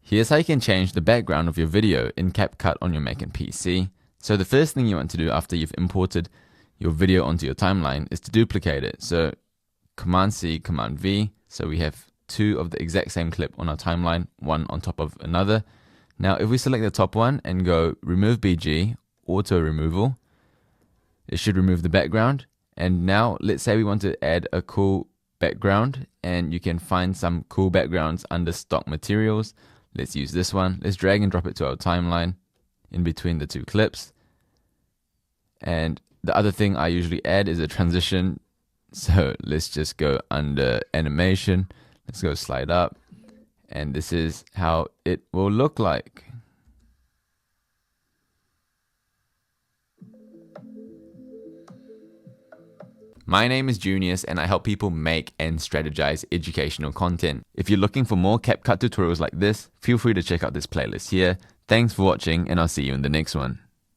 Here's how you can change the background of your video in CapCut on your Mac and PC. So the first thing you want to do after you've imported your video onto your timeline is to duplicate it. So Command C, Command V. So we have two of the exact same clip on our timeline, one on top of another. Now if we select the top one and go Remove BG, Auto Removal, it should remove the background. And now let's say we want to add a cool background, and you can find some cool backgrounds under stock materials. Let's use this one. Let's drag and drop it to our timeline in between the two clips. And the other thing I usually add is a transition. So let's just go under animation. Let's go slide up. And this is how it will look like. My name is Junius and I help people make and strategize educational content. If you're looking for more CapCut tutorials like this, feel free to check out this playlist here. Thanks for watching and I'll see you in the next one.